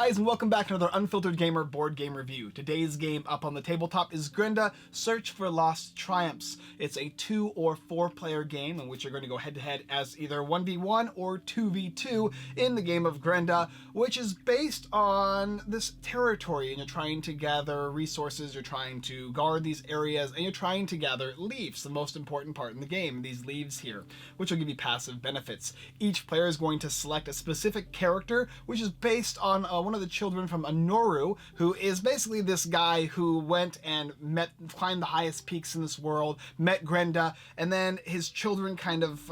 guys, and welcome back to another Unfiltered Gamer board game review. Today's game up on the tabletop is Grendha, Search for Lost Triumphs. It's a 2 or 4 player game in which you're going to go head to head as either 1v1 or 2v2 in the game of Grendha, which is based on this territory, and you're trying to gather resources, you're trying to guard these areas, and you're trying to gather leaves, the most important part in the game, these leaves here, which will give you passive benefits. Each player is going to select a specific character, which is based on one of the children from Anoru, who is basically this guy who went and climbed the highest peaks in this world, met Grendha, and then his children kind of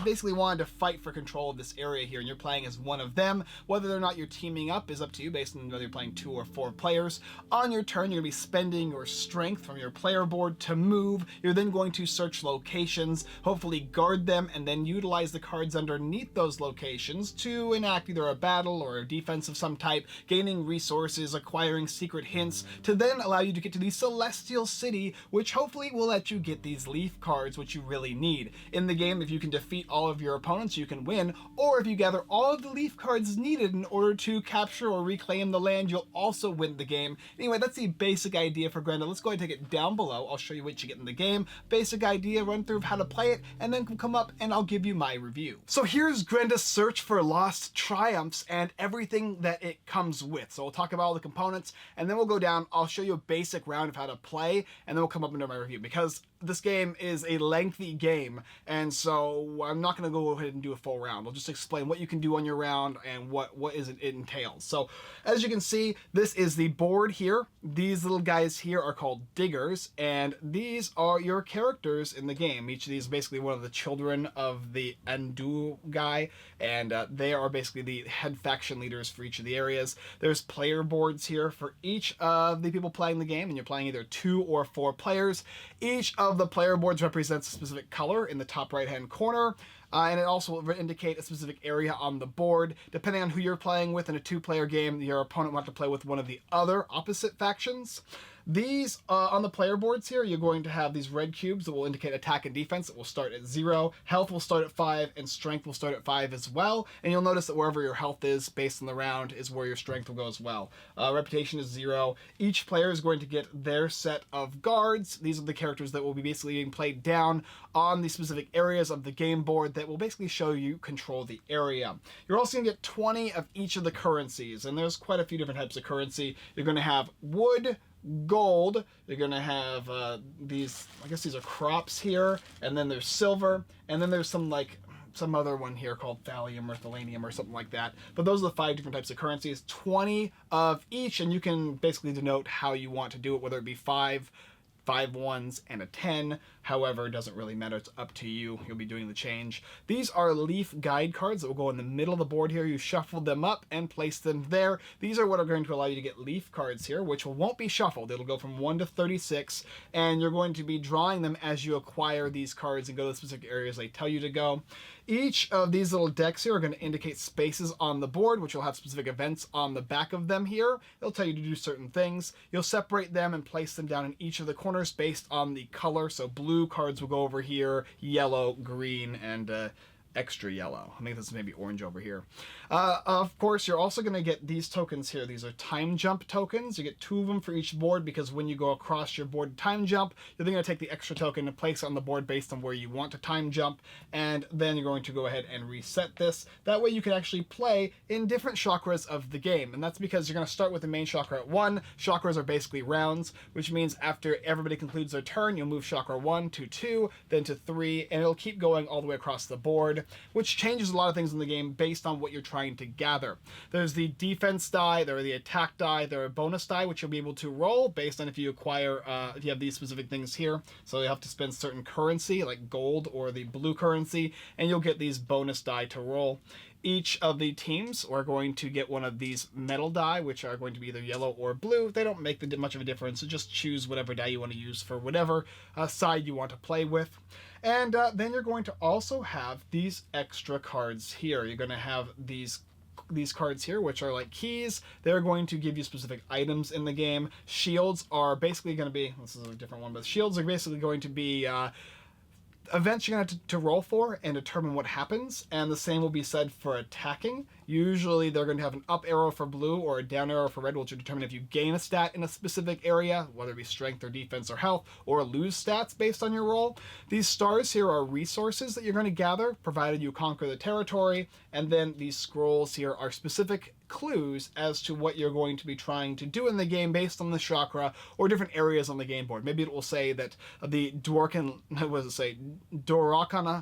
basically wanted to fight for control of this area here, and you're playing as one of them. Whether or not you're teaming up is up to you based on whether you're playing 2 or 4 players. On your turn, you're going to be spending your strength from your player board to move. You're then going to search locations, hopefully guard them, and then utilize the cards underneath those locations to enact either a battle or a defense of some type, gaining resources, acquiring secret hints, to then allow you to get to the Celestial City, which hopefully will let you get these leaf cards, which you really need. In the game, if you can defeat all of your opponents, you can win, or if you gather all of the leaf cards needed in order to capture or reclaim the land, you'll also win the game. Anyway, that's the basic idea for Grendha. Let's go ahead and take it down below. I'll show you what you get in the game, basic idea, run through how to play it, and then come up and I'll give you my review. So here's Grendha's Search for Lost Triumphs and everything that it comes with. So we'll talk about all the components, and then we'll go down. I'll show you a basic round of how to play, and then we'll come up and do my review, because this game is a lengthy game, and so I'm not going to go ahead and do a full round. I'll just explain what you can do on your round and what it entails. So as you can see, this is the board here. These little guys here are called diggers, and these are your characters in the game. Each of these is basically one of the children of the Andu guy, and they are basically the head faction leaders for each of the areas. There's player boards here for each of the people playing the game, and you're playing either 2 or 4 players. Each of the player boards represents a specific color in the top right hand corner, and it also will indicate a specific area on the board. Depending on who you're playing with in a 2-player game, your opponent will have to play with one of the other opposite factions. These, on the player boards here, you're going to have these red cubes that will indicate attack and defense. It will start at 0, health will start at 5, and strength will start at 5 as well. And you'll notice that wherever your health is, based on the round, is where your strength will go as well. Reputation is 0. Each player is going to get their set of guards. These are the characters that will be basically being played down on the specific areas of the game board that will basically show you control the area. You're also going to get 20 of each of the currencies, and there's quite a few different types of currency. You're going to have wood, gold, you're going to have these, I guess these are crops here, and then there's silver, and then there's some other one here called thallium or thalanium or something like that. But those are the 5 different types of currencies, 20 of each, and you can basically denote how you want to do it, whether it be 5 ones, and a 10. However, it doesn't really matter. It's up to you. You'll be doing the change. These are leaf guide cards that will go in the middle of the board here. You shuffle them up and place them there. These are what are going to allow you to get leaf cards here, which won't be shuffled. It'll go from 1 to 36, and you're going to be drawing them as you acquire these cards and go to the specific areas they tell you to go. Each of these little decks here are going to indicate spaces on the board, which will have specific events on the back of them here. They'll tell you to do certain things. You'll separate them and place them down in each of the corners based on the color. So blue cards will go over here, yellow, green, and extra yellow. I think this is maybe orange over here. Of course, you're also going to get these tokens here. These are time jump tokens. You get 2 of them for each board, because when you go across your board time jump, you're then going to take the extra token and place it on the board based on where you want to time jump, and then you're going to go ahead and reset this. That way you can actually play in different chakras of the game, and that's because you're going to start with the main chakra at 1. Chakras are basically rounds, which means after everybody concludes their turn, you'll move chakra 1 to 2, then to 3, and it'll keep going all the way across the board, which changes a lot of things in the game based on what you're trying to gather. There's the defense die, there are the attack die, there are bonus die, which you'll be able to roll based on if you acquire, if you have these specific things here. So you have to spend certain currency, like gold or the blue currency, and you'll get these bonus die to roll. Each of the teams are going to get one of these metal die, which are going to be either yellow or blue. They don't make much of a difference, so just choose whatever die you want to use for whatever side you want to play with. And then you're going to also have these extra cards here. You're going to have these cards here, which are like keys. They're going to give you specific items in the game. Shields are basically going to be, this is a different one, but shields are basically going to be events you're going to have to roll for and determine what happens, and the same will be said for attacking. Usually they're going to have an up arrow for blue or a down arrow for red, which will determine if you gain a stat in a specific area, whether it be strength or defense or health, or lose stats based on your roll. These stars here are resources that you're going to gather, provided you conquer the territory, and then these scrolls here are specific clues as to what you're going to be trying to do in the game based on the chakra or different areas on the game board. Maybe it will say that the Dorakana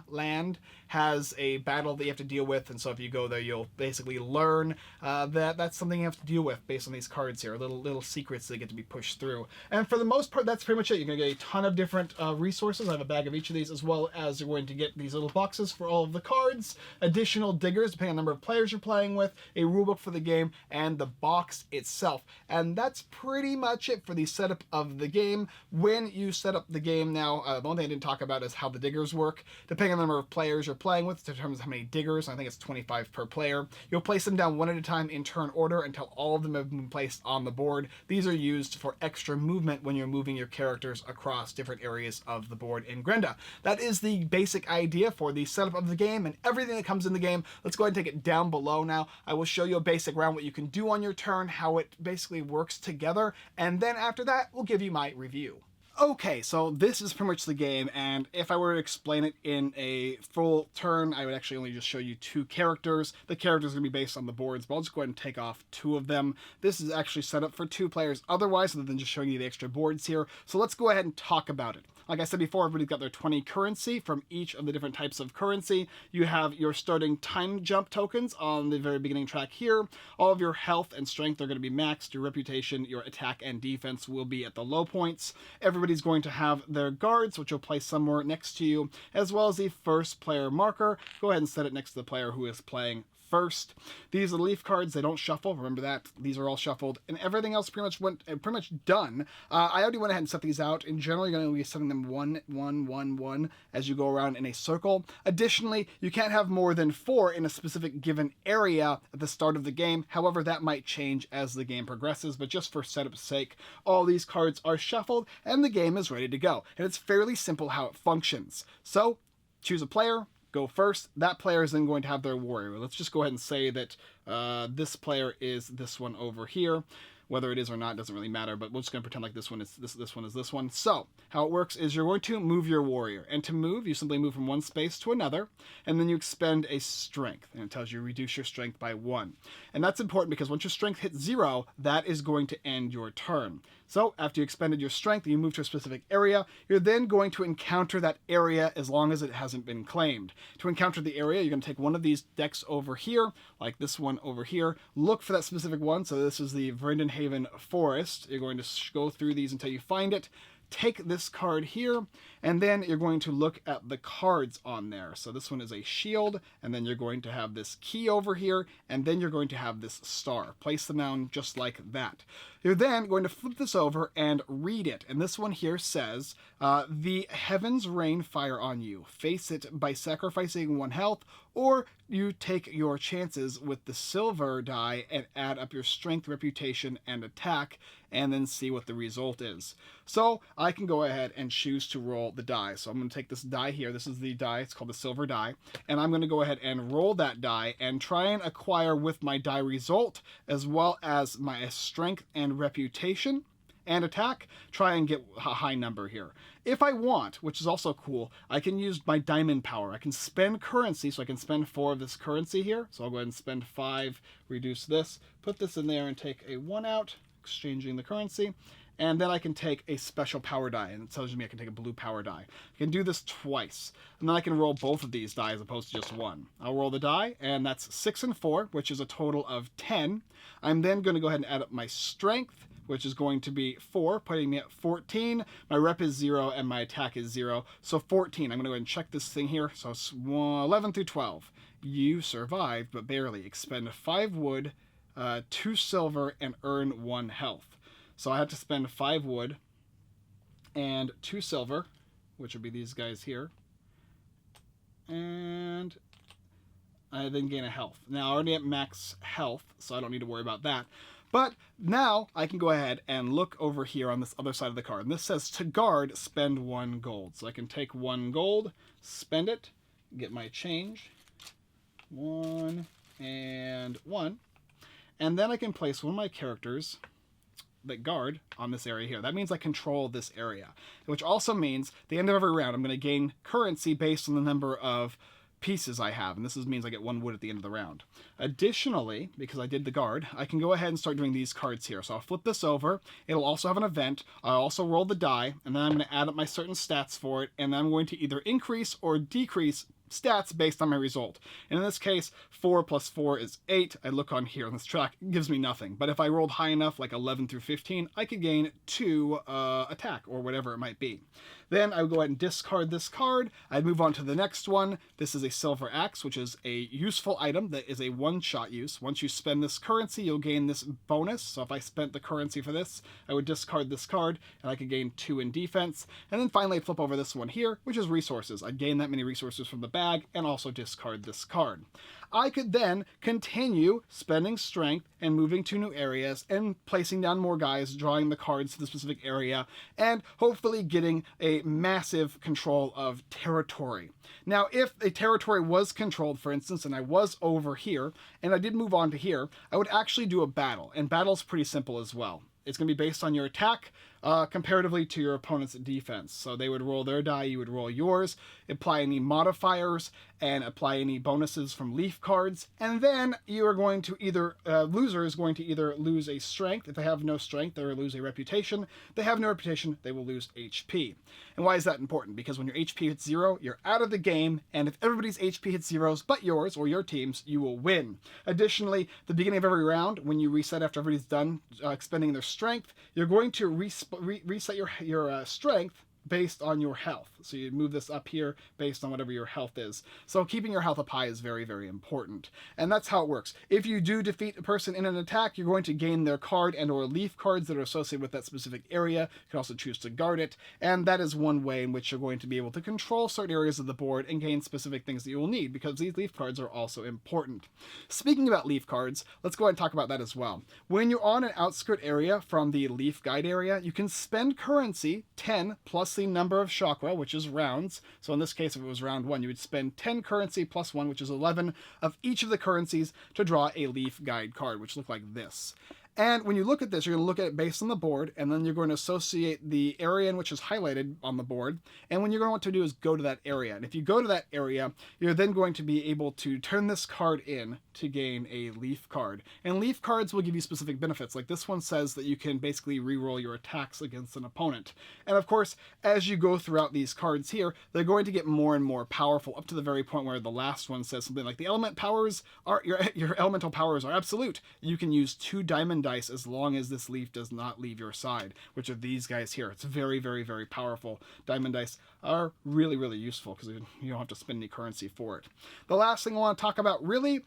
land has a battle that you have to deal with, and so if you go there, you'll basically learn that that's something you have to deal with based on these cards here, little secrets that get to be pushed through. And for the most part, that's pretty much it. You're going to get a ton of different resources. I have a bag of each of these, as well as you're going to get these little boxes for all of the cards, additional diggers depending on the number of players you're playing with, a rulebook for the game, and the box itself. And that's pretty much it for the setup of the game. When you set up the game now, the only thing I didn't talk about is how the diggers work. Depending on the number of players you're playing with, it determines how many diggers. I think it's 25 per player. You'll place them down one at a time in turn order until all of them have been placed on the board. These are used for extra movement when you're moving your characters across different areas of the board in Grendha. That is the basic idea for the setup of the game and everything that comes in the game. Let's go ahead and take it down below now. I will show you a basic round, what you can do on your turn, how it basically works together, and then after that, we'll give you my review. Okay, so this is pretty much the game, and if I were to explain it in a full turn, I would actually only just show you 2 characters. The characters are going to be based on the boards, but I'll just go ahead and take off 2 of them. This is actually set up for 2 players otherwise, other than just showing you the extra boards here. So let's go ahead and talk about it. Like I said before, everybody's got their 20 currency from each of the different types of currency. You have your starting time jump tokens on the very beginning track here. All of your health and strength are going to be maxed. Your reputation, your attack, and defense will be at the low points. Everybody's going to have their guards, which you'll place somewhere next to you, as well as the first player marker. Go ahead and set it next to the player who is playing first. These are the leaf cards. They don't shuffle. Remember that. These are all shuffled, and everything else pretty much done. I already went ahead and set these out. In general, you're going to be setting them 1, 1, 1, 1 as you go around in a circle. Additionally, you can't have more than 4 in a specific given area at the start of the game. However, that might change as the game progresses, but just for setup's sake, all these cards are shuffled, and the game is ready to go. And it's fairly simple how it functions. So, choose a player. Go first. That player is then going to have their warrior. Let's just go ahead and say that this player is this one over here. Whether it is or not doesn't really matter, but we're just going to pretend like this one is this one is this one. So how it works is you're going to move your warrior, and to move, you simply move from one space to another, and then you expend a strength, and it tells you reduce your strength by 1. And that's important because once your strength hits 0, that is going to end your turn. So after you expended your strength and you move to a specific area, you're then going to encounter that area as long as it hasn't been claimed. To encounter the area, you're going to take one of these decks over here, like this one over here, look for that specific one. So this is the Vrindenhaven Forest. You're going to go through these until you find it. Take this card here, and then you're going to look at the cards on there. So this one is a shield, and then you're going to have this key over here, and then you're going to have this star. Place them down just like that. You're then going to flip this over and read it. And this one here says, the heavens rain fire on you. Face it by sacrificing 1 health, or you take your chances with the silver die and add up your strength, reputation, and attack, and then see what the result is. So I can go ahead and choose to roll the die. So I'm going to take this die here. This is the die. It's called the silver die. And I'm going to go ahead and roll that die and try and acquire with my die result, as well as my strength and reputation and attack, try and get a high number here. If I want, which is also cool, I can use my diamond power. I can spend currency, so I can spend 4 of this currency here. So I'll go ahead and spend 5, reduce this, put this in there and take a 1 out, exchanging the currency. And then I can take a special power die, and it tells me I can take a blue power die. I can do this twice, and then I can roll both of these die as opposed to just 1. I'll roll the die, and that's 6 and 4, which is a total of 10. I'm then going to go ahead and add up my strength, which is going to be 4, putting me at 14. My rep is 0, and my attack is 0, so 14. I'm going to go ahead and check this thing here. So it's 11 through 12. You survived, but barely. Expend 5 wood, 2 silver, and earn 1 health. So I have to spend 5 wood and 2 silver, which would be these guys here. And I then gain a health. Now, I already at max health, so I don't need to worry about that. But now I can go ahead and look over here on this other side of the card. And this says to guard, spend 1 gold. So I can take 1 gold, spend it, get my change. 1, and 1. And then I can place one of my characters that guard on this area here. That means I control this area, which also means at the end of every round, I'm going to gain currency based on the number of pieces I have, and this means I get 1 wood at the end of the round. Additionally, because I did the guard, I can go ahead and start doing these cards here. So I'll flip this over. It'll also have an event. I'll also roll the die, and then I'm going to add up my certain stats for it, and then I'm going to either increase or decrease stats based on my result. And in this case, 4 plus 4 is 8. I look on here on this track, it gives me nothing. But if I rolled high enough, like 11 through 15, I could gain 2 attack, or whatever it might be. Then I would go ahead and discard this card. I'd move on to the next one. This is a silver axe, which is a useful item that is a one-shot use. Once you spend this currency, you'll gain this bonus. So if I spent the currency for this, I would discard this card, and I could gain 2 in defense. And then finally, I'd flip over this one here, which is resources. I'd gain that many resources from the bag, and also discard this card. I could then continue spending strength and moving to new areas and placing down more guys, drawing the cards to the specific area, and hopefully getting a massive control of territory. Now, if a territory was controlled, for instance, and I was over here, and I did move on to here, I would actually do a battle, and battle's pretty simple as well. It's going to be based on your attack comparatively to your opponent's defense. So they would roll their die, you would roll yours, apply any modifiers, and apply any bonuses from leaf cards. And then you are going to either, loser is going to either lose a strength. If they have no strength, they will lose a reputation. If they have no reputation, they will lose HP. And why is that important? Because when your HP hits 0, you're out of the game, and if everybody's HP hits 0s but yours or your team's, you will win. Additionally, at the beginning of every round, when you reset after everybody's done expending their strength, you're going to reset your strength based on your health. So you move this up here based on whatever your health is. So keeping your health up high is very, very important. And that's how it works. If you do defeat a person in an attack, you're going to gain their card and or leaf cards that are associated with that specific area. You can also choose to guard it. And that is one way in which you're going to be able to control certain areas of the board and gain specific things that you will need, because these leaf cards are also important. Speaking about leaf cards, let's go ahead and talk about that as well. When you're on an outskirt area from the leaf guide area, you can spend currency, 10 plus the number of chakra, which is rounds. So in this case, if it was round 1, you would spend 10 currency plus 1, which is 11 of each of the currencies to draw a leaf guide card, which look like this. And when you look at this, you're going to look at it based on the board, and then you're going to associate the area in which is highlighted on the board. And what you're going to want to do is go to that area. And if you go to that area, you're then going to be able to turn this card in to gain a leaf card. And leaf cards will give you specific benefits. Like this one says that you can basically reroll your attacks against an opponent. And of course, as you go throughout these cards here, they're going to get more and more powerful, up to the very point where the last one says something like the element powers are your elemental powers are absolute. You can use 2 diamond dice as long as this leaf does not leave your side, which are these guys here. It's very, very, very powerful. Diamond dice are really, really useful because you don't have to spend any currency for it. The last thing I want to talk about really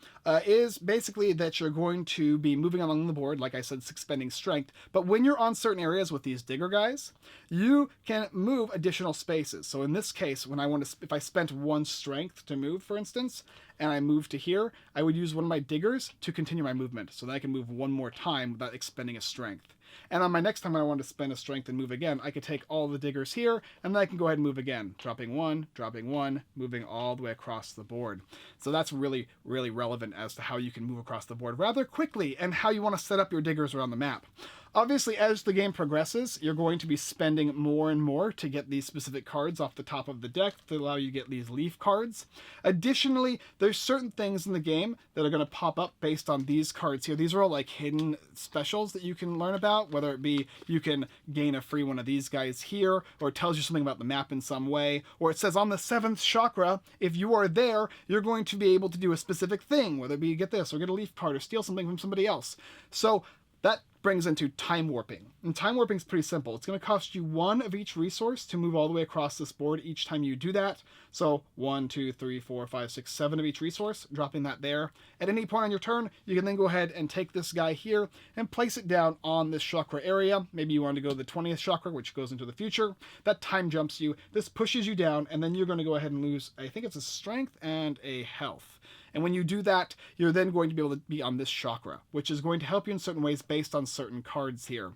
is basically that you're going to be moving along the board, like I said, expending strength, but when you're on certain areas with these digger guys, you can move additional spaces. So in this case, when I want to, if I spent 1 strength to move, for instance, and I move to here, I would use one of my diggers to continue my movement, so that I can move 1 more time without expending a strength. And on my next time I want to spend a strength and move again, I could take all the diggers here, and then I can go ahead and move again, dropping 1, moving all the way across the board. So that's really, really relevant as to how you can move across the board rather quickly and how you want to set up your diggers around the map. Obviously, as the game progresses, you're going to be spending more and more to get these specific cards off the top of the deck to allow you to get these leaf cards. Additionally, there's certain things in the game that are going to pop up based on these cards here. These are all like hidden specials that you can learn about, whether it be you can gain a free one of these guys here, or it tells you something about the map in some way, or it says on the 7th chakra, if you are there, you're going to be able to do a specific thing, whether it be get this, or get a leaf card, or steal something from somebody else. So that brings into time warping. And time warping is pretty simple. It's going to cost you 1 of each resource to move all the way across this board each time you do that. So 1, 2, 3, 4, 5, 6, 7 of each resource, dropping that there. At any point on your turn, you can then go ahead and take this guy here and place it down on this chakra area. Maybe you want to go to the 20th chakra, which goes into the future. That time jumps you. This pushes you down, and then you're going to go ahead and lose, I think it's a strength and a health. And when you do that, you're then going to be able to be on this chakra, which is going to help you in certain ways based on certain cards here.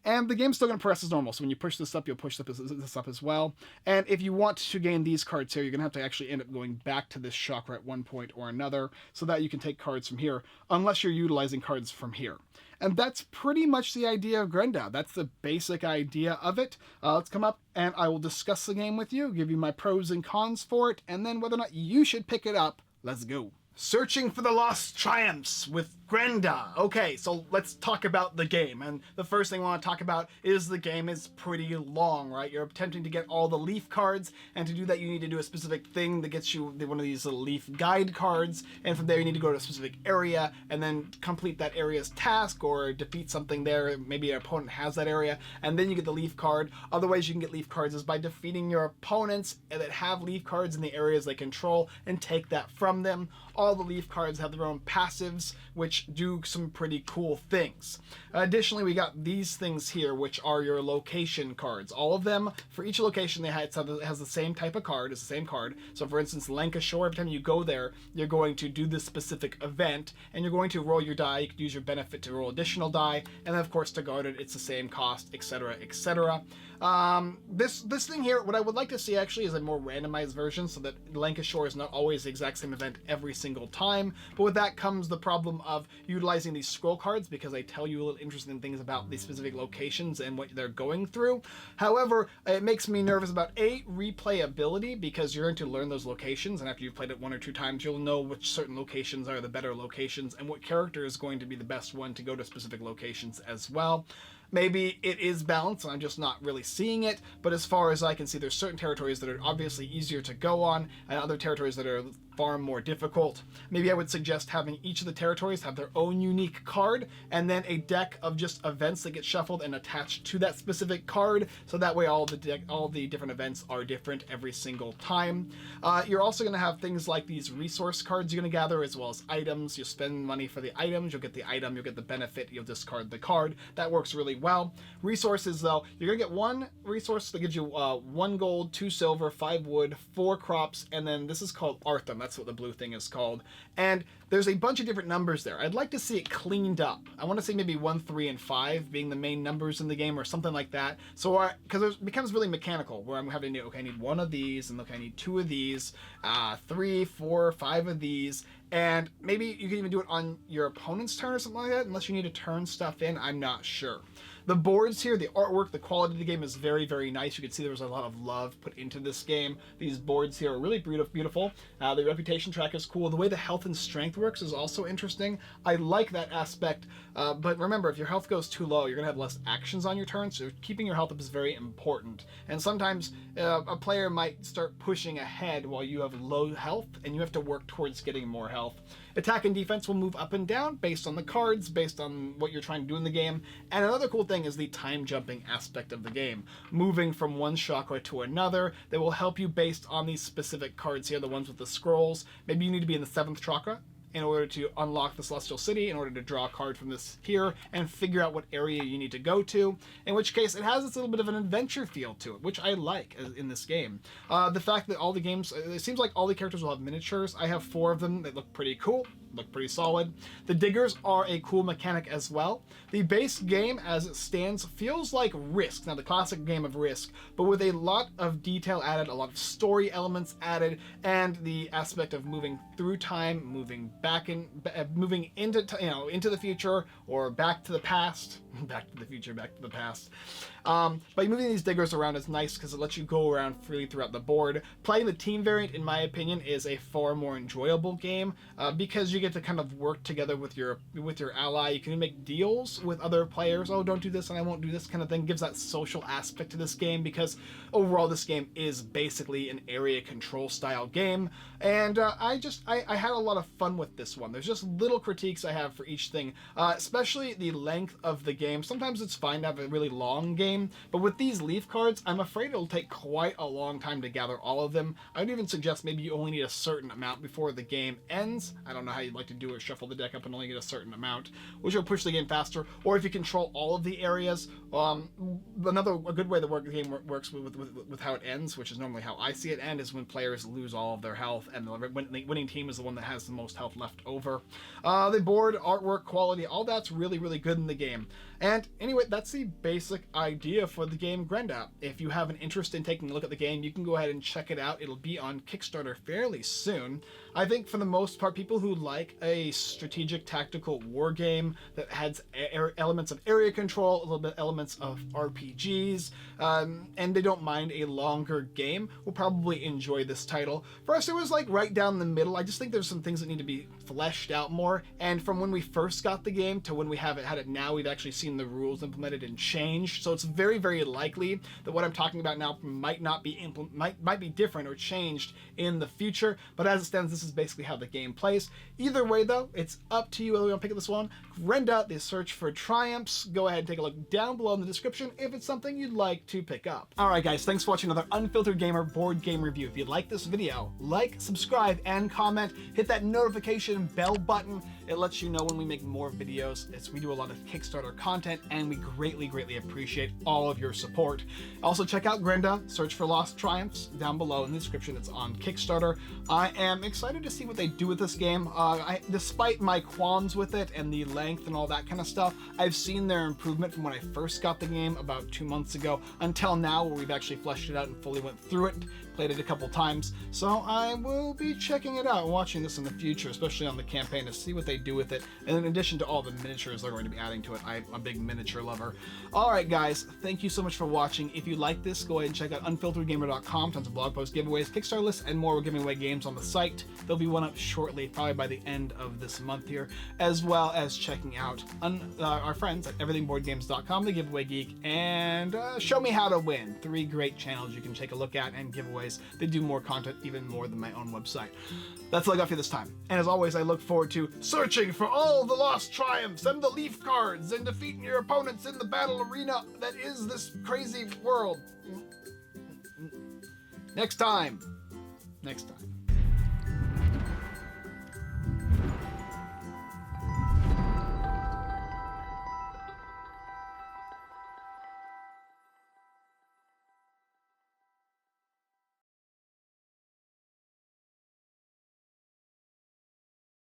And the game's still going to progress as normal. So when you push this up, you'll push this up as well. And if you want to gain these cards here, you're going to have to actually end up going back to this chakra at one point or another so that you can take cards from here, unless you're utilizing cards from here. And that's pretty much the idea of Grendha. That's the basic idea of it. Let's come up and I will discuss the game with you, give you my pros and cons for it, and then whether or not you should pick it up. Let's go. Searching for the Lost Triumphs with Grendha. Okay, so let's talk about the game. And the first thing I want to talk about is the game is pretty long, right? You're attempting to get all the leaf cards, and to do that you need to do a specific thing that gets you one of these little leaf guide cards, and from there you need to go to a specific area and then complete that area's task or defeat something there. Maybe your opponent has that area, and then you get the leaf card. Other ways you can get leaf cards is by defeating your opponents that have leaf cards in the areas they control and take that from them. All the leaf cards have their own passives, which do some pretty cool things. Additionally, we got these things here, which are your location cards. All of them, for each location, it has the same type of card. It's the same card. So, for instance, Lancashire, every time you go there, you're going to do this specific event, and you're going to roll your die. You could use your benefit to roll additional die, and then, of course, to guard it, it's the same cost, etc., etc. This thing here, what I would like to see actually is a more randomized version so that Lancashire is not always the exact same event every single time. But with that comes the problem of utilizing these scroll cards, because they tell you a little interesting things about these specific locations and what they're going through. However, it makes me nervous about replayability, because you're going to learn those locations, and after you've played it one or two times, you'll know which certain locations are the better locations and what character is going to be the best one to go to specific locations as well. Maybe it is balanced and I'm just not really seeing it, but as far as I can see, there's certain territories that are obviously easier to go on and other territories that are far more difficult. Maybe I would suggest having each of the territories have their own unique card, and then a deck of just events that get shuffled and attached to that specific card, so that way all the different events are different every single time. You're also going to have things like these resource cards you're going to gather, as well as items. You spend money for the items, you'll get the item, you'll get the benefit, you'll discard the card. That works really well. Resources, though, you're going to get one resource that gives you 1 gold, 2 silver, 5 wood, 4 crops, and then this is called Artham. That's what the blue thing is called. And there's a bunch of different numbers there. I'd like to see it cleaned up. I want to say maybe 1, 3, and 5 being the main numbers in the game, or something like that. So, because it becomes really mechanical, where I'm having to, okay, I need 1 of these, and okay, I need 2 of these, 3, 4, 5 of these, and maybe you can even do it on your opponent's turn or something like that, unless you need to turn stuff in. I'm not sure. The boards here, the artwork, the quality of the game is very, very nice. You can see there was a lot of love put into this game. These boards here are really beautiful. The reputation track is cool. The way the health and strength works is also interesting. I like that aspect, but remember, if your health goes too low, you're going to have less actions on your turn, so keeping your health up is very important. And sometimes a player might start pushing ahead while you have low health, and you have to work towards getting more health. Attack and defense will move up and down based on the cards, based on what you're trying to do in the game. And another cool thing is the time jumping aspect of the game. Moving from one chakra to another that will help you based on these specific cards here, the ones with the scrolls. Maybe you need to be in the 7th chakra in order to unlock the Celestial City, in order to draw a card from this here and figure out what area you need to go to, in which case it has this little bit of an adventure feel to it, which I like in this game. The fact that all the games, it seems like all the characters will have miniatures. I have 4 of them that look pretty cool, look pretty solid. The diggers are a cool mechanic as well. The base game as it stands feels like Risk, now the classic game of Risk, but with a lot of detail added, a lot of story elements added, and the aspect of moving through time, moving into the future, or back to the past. Back to the future, back to the past. By moving these diggers around is nice because it lets you go around freely throughout the board. Playing the team variant, in my opinion, is a far more enjoyable game because you get to kind of work together with your ally. You can make deals with other players. Oh, don't do this and I won't do this kind of thing. Gives that social aspect to this game, because overall this game is basically an area control style game. And I had a lot of fun with this one. There's just little critiques I have for each thing, especially the length of the game. Sometimes it's fine to have a really long game, but with these leaf cards, I'm afraid it'll take quite a long time to gather all of them. I would even suggest maybe you only need a certain amount before the game ends. I don't know how you'd like to do it, shuffle the deck up and only get a certain amount, which will push the game faster. Or if you control all of the areas, a good way the game works with how it ends, which is normally how I see it end, is when players lose all of their health and the winning team is the one that has the most health left over. The board, artwork, quality, all that's really, really good in the game. And anyway, that's the basic idea for the game Grendha. If you have an interest in taking a look at the game, you can go ahead and check it out. It'll be on Kickstarter fairly soon. I think for the most part, people who like a strategic tactical war game that has elements of area control, a little bit elements of RPGs, and they don't mind a longer game, will probably enjoy this title. For us, it was like right down the middle. I just think there's some things that need to be fleshed out more. And from when we first got the game to when we have it had it now, we've actually seen the rules implemented and changed. So it's very, very likely that what I'm talking about now might not be might be different or changed in the future. But as it stands, this is basically how the game plays. Either way, though, it's up to you whether you want to pick up this one. Grendha, the Search for Triumphs. Go ahead and take a look down below in the description if it's something you'd like to pick up. All right, guys, thanks for watching another Unfiltered Gamer board game review. If you like this video, like, subscribe, and comment. Hit that notification bell button. It lets you know when we make more videos. We do a lot of Kickstarter content, and we greatly, greatly appreciate all of your support. Also, check out Grendha, Search for Lost Triumphs, down below in the description. It's on Kickstarter. I am excited to see what they do with this game. Despite my qualms with it and the length and all that kind of stuff, I've seen their improvement from when I first got the game about 2 months ago until now, where we've actually fleshed it out and fully went through it, played it a couple times. So I will be checking it out and watching this in the future, especially on the campaign, to see what they do with it. And in addition to all the miniatures they're going to be adding to it, I'm a big miniature lover. All right, guys, thank you so much for watching. If you like this, go ahead and check out unfilteredgamer.com. Tons of blog posts, giveaways, Kickstarter lists, and more. We're giving away games on the site. There'll be one up shortly, probably by the end of this month here, as well as checking out our friends at everythingboardgames.com, the giveaway geek, and Show Me How to Win. 3 great channels you can take a look at and giveaways. They do more content, even more than my own website. That's all I got for you this time. And as always, I look forward to searching for all the lost triumphs and the leaf cards and defeating your opponents in the battle arena that is this crazy world. Next time.